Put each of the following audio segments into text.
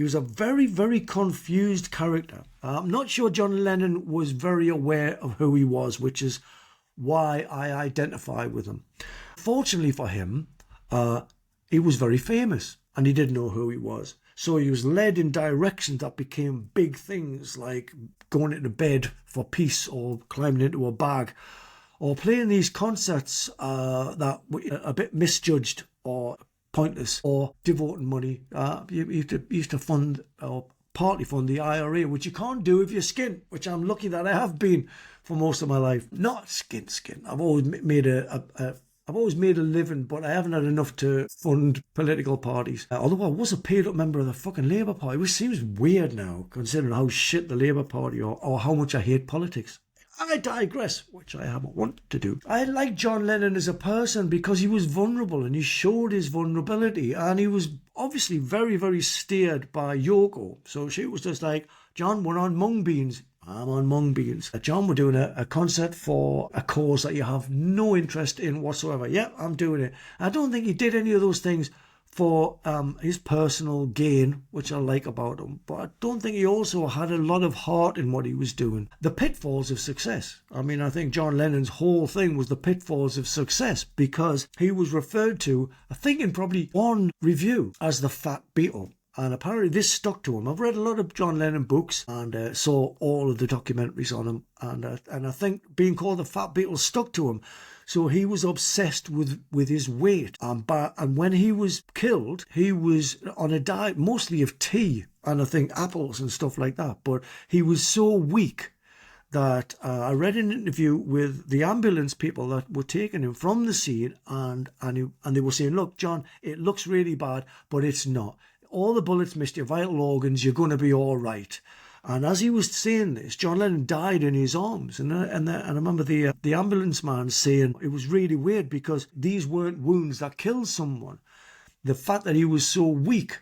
He was a very, very confused character. I'm not sure John Lennon was very aware of who he was, which is why I identify with him. Fortunately for him, he was very famous and he didn't know who he was. So he was led in directions that became big things, like going into bed for peace or climbing into a bag or playing these concerts that were a bit misjudged or pointless, or devoting money. You used to fund or partly fund the IRA, which you can't do if you're skint, which I'm lucky that I have been for most of my life. Not skint. I've always made I've always made a living, but I haven't had enough to fund political parties. Although I was a paid-up member of the fucking Labour Party, which seems weird now, considering how shit the Labour Party or how much I hate politics. I digress, which I haven't wanted to do. I like John Lennon as a person because he was vulnerable and he showed his vulnerability, and he was obviously very, very steered by Yoko. So she was just like, John, we're on mung beans. I'm on mung beans. John, we're doing a concert for a cause that you have no interest in whatsoever. Yeah, I'm doing it. I don't think he did any of those things for his personal gain, which I like about him. But I don't think he also had a lot of heart in what he was doing. The pitfalls of success. I mean, I think John Lennon's whole thing was the pitfalls of success, because he was referred to, I think in probably one review, as the Fat Beatle. And apparently this stuck to him. I've read a lot of John Lennon books and saw all of the documentaries on him. And I think being called the Fat Beatle stuck to him. So he was obsessed with his weight. And when he was killed, he was on a diet mostly of tea and I think apples and stuff like that. But he was so weak that I read an interview with the ambulance people that were taking him from the scene, and they were saying, look, John, it looks really bad, but it's not. All the bullets missed your vital organs, you're going to be all right. And as he was saying this, John Lennon died in his arms. And I remember the ambulance man saying it was really weird because these weren't wounds that killed someone. The fact that he was so weak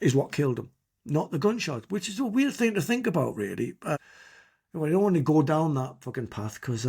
is what killed him, not the gunshot, which is a weird thing to think about, really. I don't want to go down that fucking path because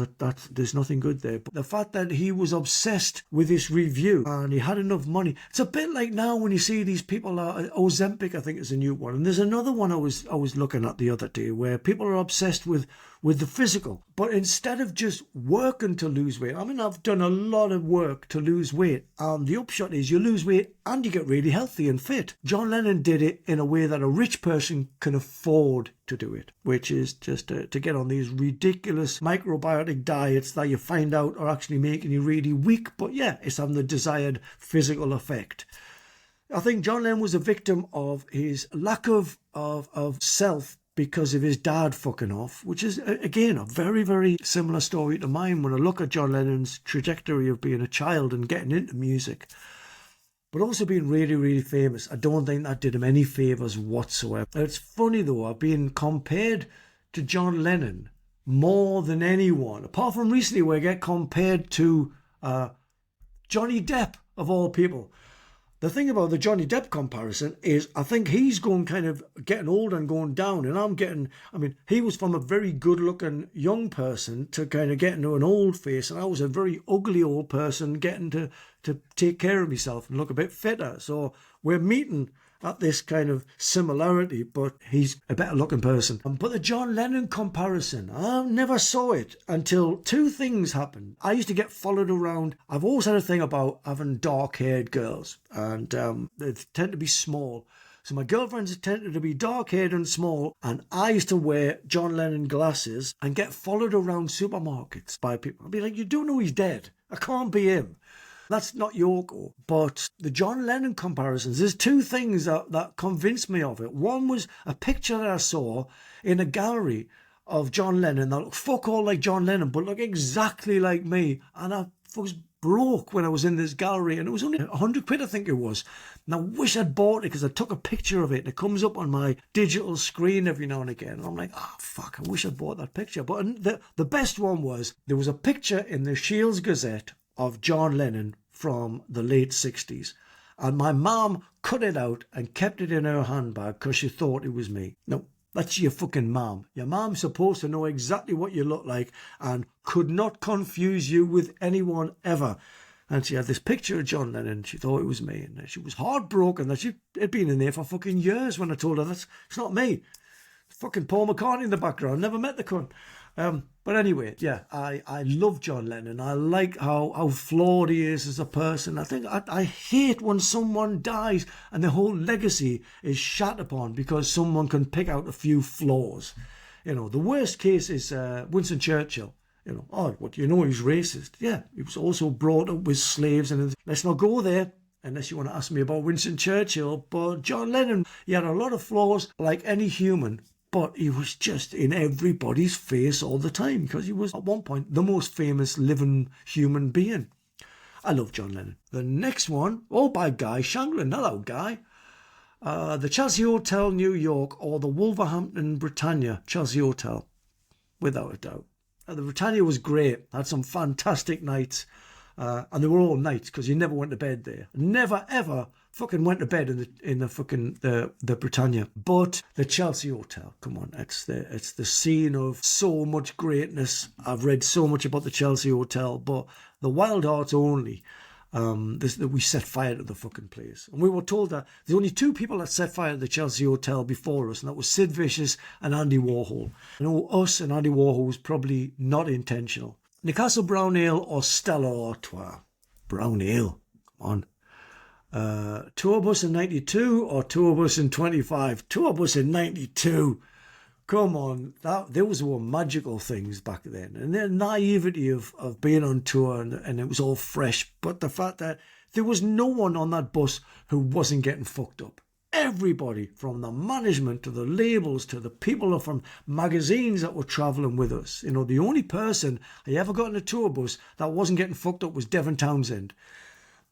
there's nothing good there. But the fact that he was obsessed with this review and he had enough money. It's a bit like now when you see these people, Ozempic I think is a new one. And there's another one I was looking at the other day where people are obsessed with the physical. But instead of just working to lose weight, I mean, I've done a lot of work to lose weight. And the upshot is you lose weight and you get really healthy and fit. John Lennon did it in a way that a rich person can afford to do it, which is just to get on these ridiculous microbiotic diets that you find out are actually making you really weak. But yeah, it's having the desired physical effect. I think John Lennon was a victim of his lack of self because of his dad fucking off, which is, again, a very, very similar story to mine when I look at John Lennon's trajectory of being a child and getting into music, but also being really, really famous. I don't think that did him any favours whatsoever. It's funny, though, I've been compared to John Lennon more than anyone, apart from recently where I get compared to Johnny Depp, of all people. The thing about the Johnny Depp comparison is I think he's going kind of getting old and going down, and he was from a very good looking young person to kind of getting to an old face, and I was a very ugly old person getting to take care of myself and look a bit fitter. So we're meeting at this kind of similarity, but he's a better looking person. But the John Lennon comparison, I never saw it until two things happened. I used to get followed around. I've always had a thing about having dark-haired girls, and they tend to be small. So my girlfriends tended to be dark-haired and small, and I used to wear John Lennon glasses and get followed around supermarkets by people. I'd be like, you do know he's dead. I can't be him. That's not Yoko. But the John Lennon comparisons, there's two things that convinced me of it. One was a picture that I saw in a gallery of John Lennon that looked fuck all like John Lennon, but looked exactly like me. And I was broke when I was in this gallery, and it was only 100 quid, I think it was. And I wish I'd bought it because I took a picture of it and it comes up on my digital screen every now and again. And I'm like, oh, fuck, I wish I'd bought that picture. But the best one was, there was a picture in the Shields Gazette of John Lennon from the late 60s. And my mum cut it out and kept it in her handbag because she thought it was me. No, that's your fucking mum. Your mum's supposed to know exactly what you look like and could not confuse you with anyone ever. And she had this picture of John Lennon. She thought it was me. And she was heartbroken that she had been in there for fucking years when I told her that's it's not me. It's fucking Paul McCartney in the background. Never met the cunt. But anyway, yeah, I love John Lennon. I like how flawed he is as a person. I hate when someone dies and their whole legacy is shat upon because someone can pick out a few flaws. You know, the worst case is Winston Churchill. You know, oh, what do you know? He's racist. Yeah, he was also brought up with slaves. And let's not go there unless you want to ask me about Winston Churchill. But John Lennon, he had a lot of flaws like any human. But he was just in everybody's face all the time because he was, at one point, the most famous living human being. I love John Lennon. The next one, by Guy Shanklin. Hello, Guy. The Chelsea Hotel, New York, or the Wolverhampton Britannia Chelsea Hotel, without a doubt. The Britannia was great. Had some fantastic nights. And they were all nights because you never went to bed there. Never, ever fucking went to bed in the Britannia. But the Chelsea Hotel, come on, it's the scene of so much greatness. I've read so much about the Chelsea Hotel, but the Wildhearts only, we set fire to the fucking place. And we were told that there's only two people that set fire to the Chelsea Hotel before us, and that was Sid Vicious and Andy Warhol. You know, us and Andy Warhol was probably not intentional. Newcastle Brown Ale or Stella Artois? Brown Ale, come on. Tour bus in 92 or tour bus in 25? Tour bus in 92. Come on, those were magical things back then. And the naivety of being on tour and it was all fresh. But the fact that there was no one on that bus who wasn't getting fucked up. Everybody, from the management to the labels to the people from magazines that were travelling with us. You know, the only person I ever got in a tour bus that wasn't getting fucked up was Devon Townsend.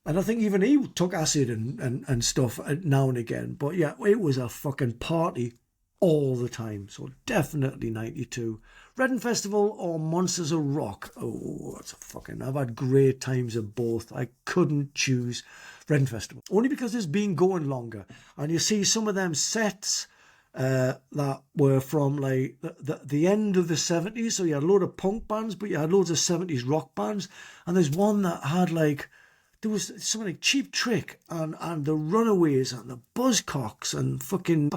And I think even he took acid and stuff now and again. But yeah, it was a fucking party all the time. So definitely 92. Reading Festival or Monsters of Rock? Oh, that's I've had great times at both. I couldn't choose Reading Festival. Only because it's been going longer. And you see some of them sets that were from like the end of the 70s. So you had a load of punk bands, but you had loads of 70s rock bands. And there's one that had like, there was something like Cheap Trick and the Runaways and the Buzzcocks and fucking...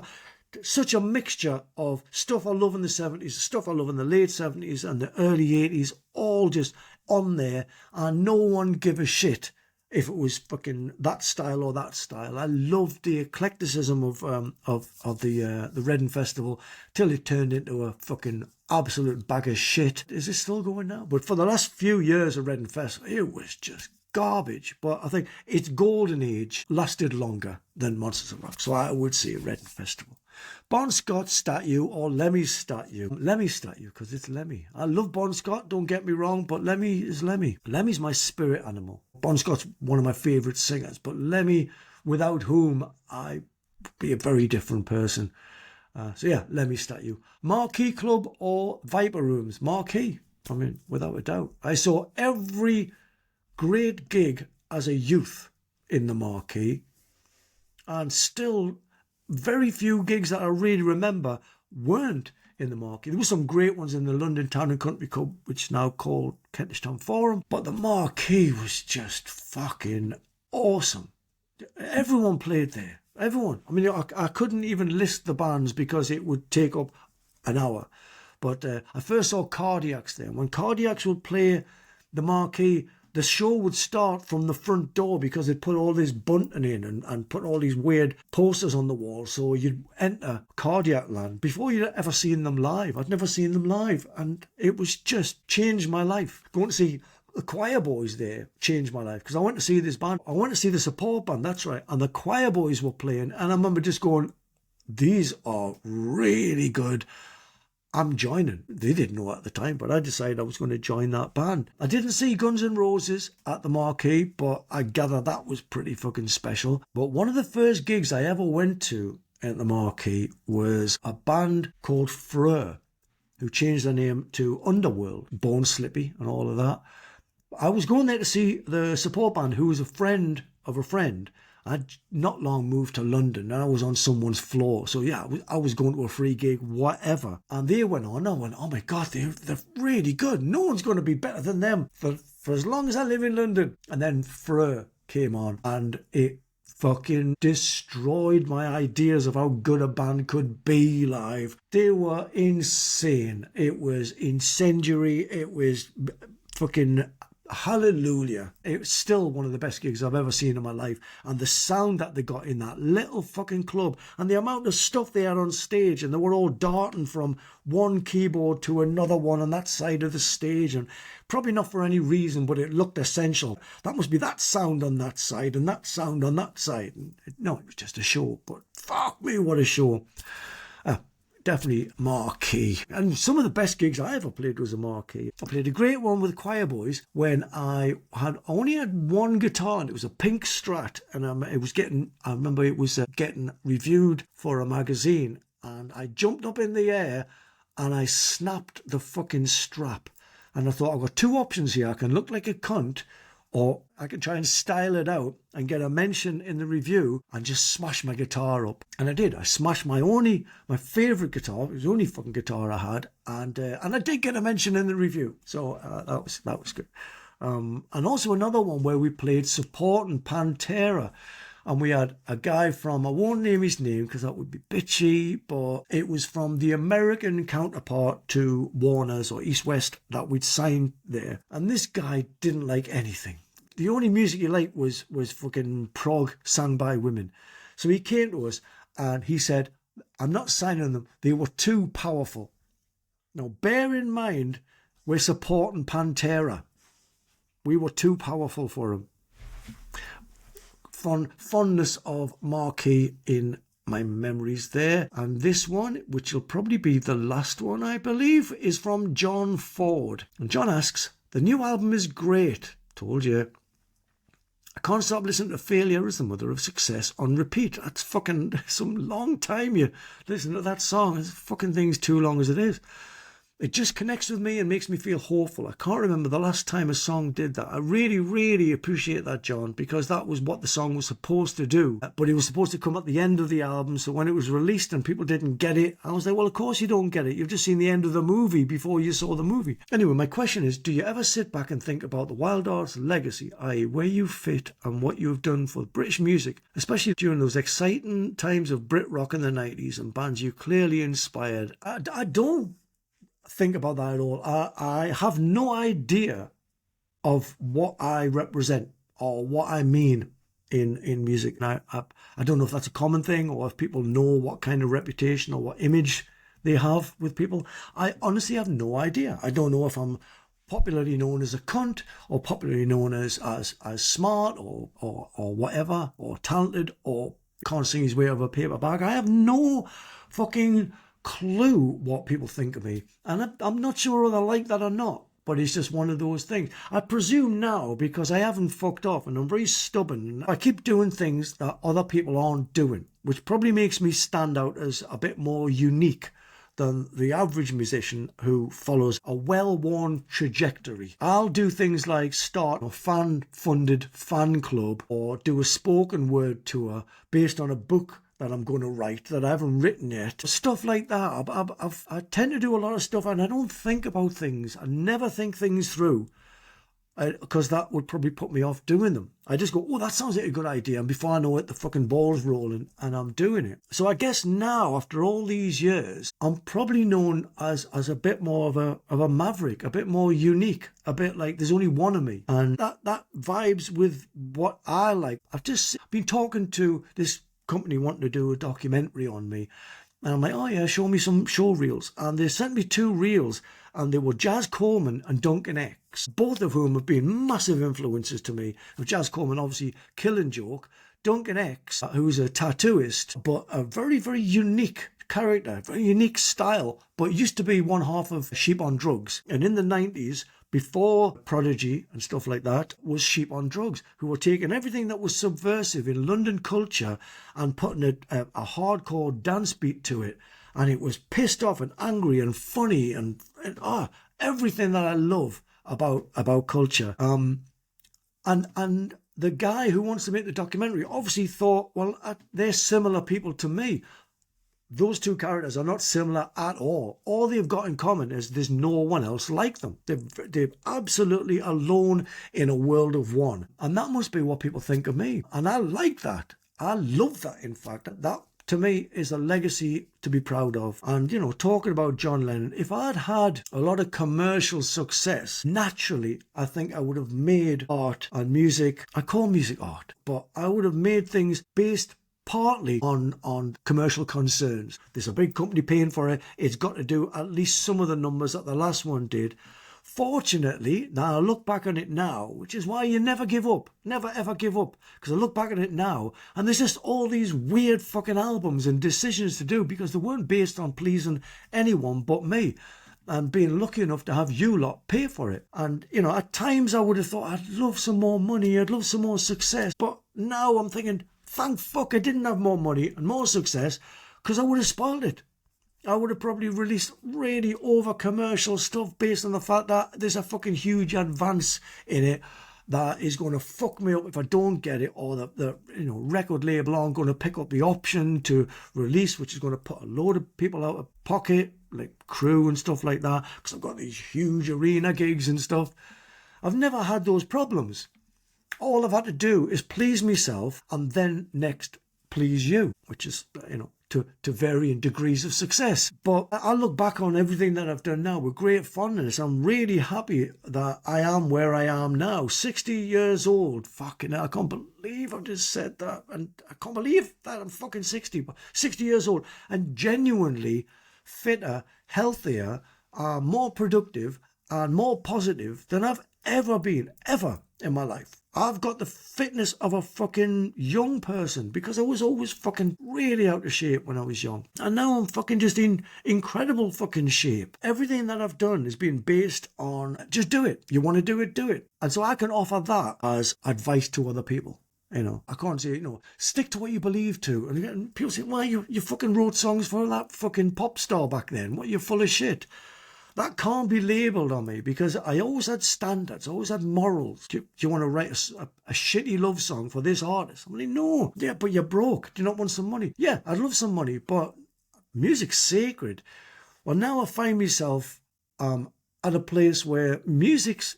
Such a mixture of stuff I love in the 70s, stuff I love in the late 70s and the early 80s, all just on there, and no one give a shit if it was fucking that style or that style. I loved the eclecticism of the Reading Festival till it turned into a fucking absolute bag of shit. Is it still going now? But for the last few years of Reading Festival, it was just garbage. But I think its golden age lasted longer than Monsters of Rock, so I would say Reading Festival. Bon Scott statue or Lemmy's statue? Lemmy's statue, because it's Lemmy. I love Bon Scott, don't get me wrong, but Lemmy is Lemmy. Lemmy's my spirit animal. Bon Scott's one of my favourite singers, but Lemmy, without whom I'd be a very different person. So yeah, Lemmy statue. Marquee Club or Viper Rooms? Marquee, I mean, without a doubt. I saw every great gig as a youth in the Marquee, and still... very few gigs that I really remember weren't in the Marquee. There were some great ones in the London Town and Country Club, which is now called Kentish Town Forum. But the Marquee was just fucking awesome. Everyone played there. Everyone. I mean, I couldn't even list the bands because it would take up an hour. But I first saw Cardiacs there. When Cardiacs would play the Marquee, the show would start from the front door because they'd put all this bunting in and put all these weird posters on the wall. So you'd enter Cardiac Land before you'd ever seen them live. I'd never seen them live. And it was just changed my life. Going to see the Choir Boys there changed my life because I went to see this band. I went to see the support band, that's right. And the Choir Boys were playing. And I remember just going, these are really good. I'm joining. They didn't know at the time, but I decided I was going to join that band. I didn't see Guns N' Roses at the Marquee, but I gather that was pretty fucking special. But one of the first gigs I ever went to at the Marquee was a band called Freur, who changed their name to Underworld, Bone Slippy and all of that. I was going there to see the support band, who was a friend of a friend. I'd not long moved to London and I was on someone's floor. So yeah, I was going to a free gig, whatever. And they went on. I went, oh my God, they're really good. No one's going to be better than them. For for as long as I live in London. And then Freur came on, and it fucking destroyed my ideas of how good a band could be live. They were insane. It was incendiary. It was fucking hallelujah. It was still one of the best gigs I've ever seen in my life. And the sound that they got in that little fucking club, and the amount of stuff they had on stage, and they were all darting from one keyboard to another one on that side of the stage, and probably not for any reason, but it looked essential. That must be that sound on that side and that sound on that side. No, it was just a show, but fuck me, what a show. Definitely Marquee. And some of the best gigs I ever played was a Marquee. I played a great one with Choir Boys when I only had one guitar, and it was a pink Strat, and I remember it was getting reviewed for a magazine, and I jumped up in the air and I snapped the fucking strap. And I thought, I've got two options here. I can look like a cunt, or I can try and style it out and get a mention in the review and just smash my guitar up. And I did. I smashed my favourite guitar. It was the only fucking guitar I had. And I did get a mention in the review. So that was good. And also another one where we played supporting Pantera. And we had a guy from, I won't name his name because that would be bitchy, but it was from the American counterpart to Warner's or East West that we'd signed there. And this guy didn't like anything. The only music he liked was fucking prog sung by women. So he came to us and he said, I'm not signing them. They were too powerful. Now, bear in mind, we're supporting Pantera. We were too powerful for him. Fondness of Marquee in my memories there. And this one, which will probably be the last one, I believe, is from John Ford. And John asks, the new album is great. Told you. I can't stop listening to Failure is the Mother of Success on repeat. That's fucking some long time you listen to that song. This fucking thing's too long as it is. It just connects with me and makes me feel hopeful. I can't remember the last time a song did that. I really, really appreciate that, John, because that was what the song was supposed to do. But it was supposed to come at the end of the album, so when it was released and people didn't get it, I was like, well, of course you don't get it. You've just seen the end of the movie before you saw the movie. Anyway, my question is, do you ever sit back and think about the WiLDHEARTS legacy, i.e. where you fit and what you've done for British music, especially during those exciting times of Brit rock in the 90s and bands you clearly inspired? I don't think about that at all. I have no idea of what I represent or what I mean in music. Now, I don't know if that's a common thing or if people know what kind of reputation or what image they have with people. I honestly have no idea. I don't know if I'm popularly known as a cunt or popularly known as smart or whatever, or talented, or can't sing his way over a paper bag. I have no fucking clue what people think of me, and I'm not sure whether I like that or not, but it's just one of those things. I presume now, because I haven't fucked off and I'm very stubborn, I keep doing things that other people aren't doing, which probably makes me stand out as a bit more unique than the average musician who follows a well-worn trajectory. I'll do things like start a fan-funded fan club or do a spoken word tour based on a book that I'm going to write that I haven't written yet. Stuff like that. I tend to do a lot of stuff and I don't think about things. I never think things through because that would probably put me off doing them. I just go, oh, that sounds like a good idea. And before I know it, the fucking ball's rolling and I'm doing it. So I guess now, after all these years, I'm probably known as a bit more of a maverick, a bit more unique, a bit like there's only one of me. And that vibes with what I like. I've just been talking to this company wanting to do a documentary on me, and I'm like, oh yeah, show me some show reels. And they sent me 2 reels, and they were Jazz Coleman and Duncan X, both of whom have been massive influences to me. Jazz Coleman, obviously Killing Joke. Duncan X, who's a tattooist, but a very, very unique character, very unique style, but used to be one half of Sheep on Drugs. And in the 90s, before Prodigy and stuff like that, was Sheep on Drugs, who were taking everything that was subversive in London culture and putting a hardcore dance beat to it. And it was pissed off and angry and funny and everything that I love about culture. And the guy who wants to make the documentary obviously thought, well, they're similar people to me. those two characters are not similar at all. All they've got in common is there's no one else like them. They're absolutely alone in a world of one. And that must be what people think of me. And I like that. I love that, in fact. That, to me, is a legacy to be proud of. And, you know, talking about John Lennon, if I'd had a lot of commercial success, naturally, I think I would have made art and music. I call music art, but I would have made things based partly on commercial concerns. There's a big company paying for it. It's got to do at least some of the numbers that the last one did. Fortunately, now I look back on it now, which is why you never give up. Never ever give up. Because I look back on it now and there's just all these weird fucking albums and decisions to do because they weren't based on pleasing anyone but me. And being lucky enough to have you lot pay for it. And, you know, at times I would have thought I'd love some more money, I'd love some more success. But now I'm thinking, thank fuck I didn't have more money and more success because I would have spoiled it. I would have probably released really over commercial stuff based on the fact that there's a fucking huge advance in it that is going to fuck me up if I don't get it, or the record label aren't going to pick up the option to release, which is going to put a load of people out of pocket, like crew and stuff like that, because I've got these huge arena gigs and stuff. I've never had those problems. All I've had to do is please myself and then next please you, which is, to varying degrees of success. But I look back on everything that I've done now with great fondness. I'm really happy that I am where I am now, 60 years old. Fucking hell, I can't believe I've just said that. And I can't believe that I'm fucking 60, but 60 years old and genuinely fitter, healthier, more productive and more positive than I've ever been, ever in my life. I've got the fitness of a fucking young person because I was always fucking really out of shape when I was young. And now I'm fucking just in incredible fucking shape. Everything that I've done has been based on just do it. You want to do it, do it. And so I can offer that as advice to other people. You know, I can't say, stick to what you believe to. And people say, why you fucking wrote songs for that fucking pop star back then? What, you're full of shit. That can't be labelled on me because I always had standards, I always had morals. Do you want to write a shitty love song for this artist? I'm like, no. Yeah, but you're broke. Do you not want some money? Yeah, I'd love some money, but music's sacred. Well, now I find myself at a place where music's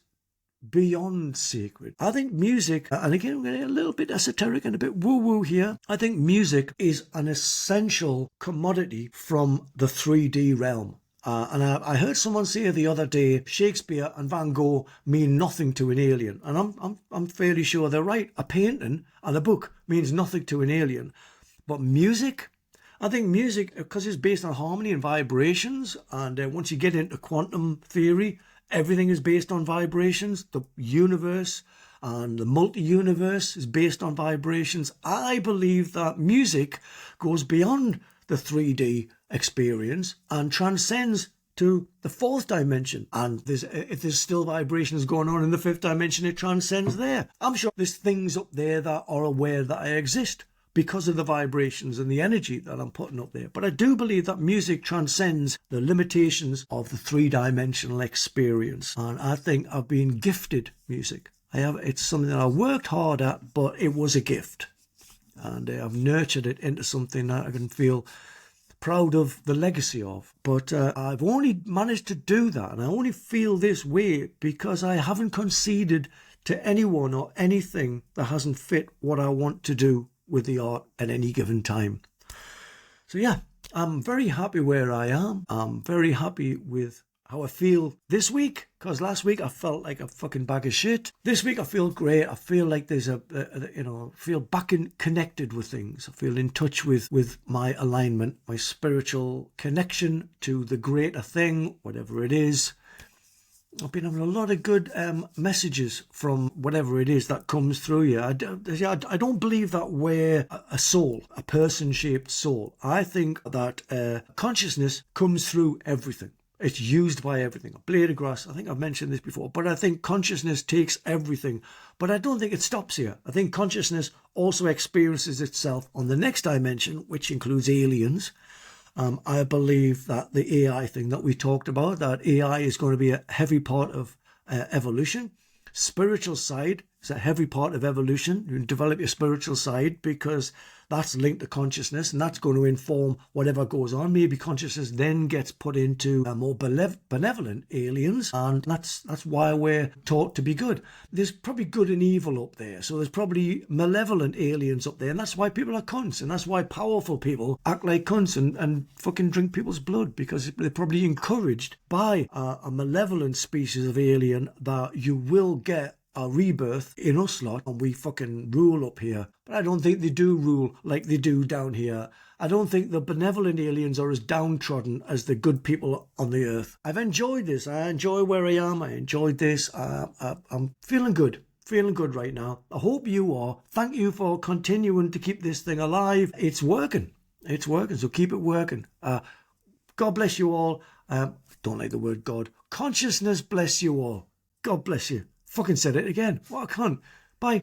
beyond sacred. I think music, and again, I'm getting a little bit esoteric and a bit woo-woo here. I think music is an essential commodity from the 3D realm. And I heard someone say the other day, Shakespeare and Van Gogh mean nothing to an alien. And I'm fairly sure they're right. A painting and a book means nothing to an alien. But music, I think music, because it's based on harmony and vibrations, and once you get into quantum theory, everything is based on vibrations. The universe and the multi-universe is based on vibrations. I believe that music goes beyond the 3D experience and transcends to the fourth dimension. And if there's still vibrations going on in the fifth dimension, it transcends there. I'm sure there's things up there that are aware that I exist because of the vibrations and the energy that I'm putting up there. But I do believe that music transcends the limitations of the three-dimensional experience. And I think I've been gifted music. It's something that I worked hard at, but it was a gift. And I've nurtured it into something that I can feel proud of the legacy of. But I've only managed to do that, and I only feel this way because I haven't conceded to anyone or anything that hasn't fit what I want to do with the art at any given time. So yeah, I'm very happy where I am. I'm very happy with how I feel this week, because last week I felt like a fucking bag of shit. This week I feel great. I feel like there's feel back in connected with things. I feel in touch with my alignment, my spiritual connection to the greater thing, whatever it is. I've been having a lot of good messages from whatever it is that comes through you. I don't believe that we're a soul, a person-shaped soul. I think that consciousness comes through everything. It's used by everything. A blade of grass, I think I've mentioned this before, but I think consciousness takes everything. But I don't think it stops here. I think consciousness also experiences itself on the next dimension, which includes aliens. I believe that the AI thing that we talked about, that AI is going to be a heavy part of evolution. Spiritual side It's a heavy part of evolution. You develop your spiritual side because that's linked to consciousness and that's going to inform whatever goes on. Maybe consciousness then gets put into more benevolent aliens, and that's why we're taught to be good. There's probably good and evil up there, so there's probably malevolent aliens up there, and that's why people are cunts, and that's why powerful people act like cunts and fucking drink people's blood, because they're probably encouraged by a malevolent species of alien that you will get a rebirth in us lot and we fucking rule up here. But I don't think they do rule like they do down here. I don't think the benevolent aliens are as downtrodden as the good people on the earth. I've enjoyed this. I enjoy where I am. I enjoyed this. I'm feeling good. Feeling good right now. I hope you are. Thank you for continuing to keep this thing alive. It's working. It's working. So keep it working. God bless you all. Don't like the word God. Consciousness bless you all. God bless you. Fucking said it again. What a cunt. Bye.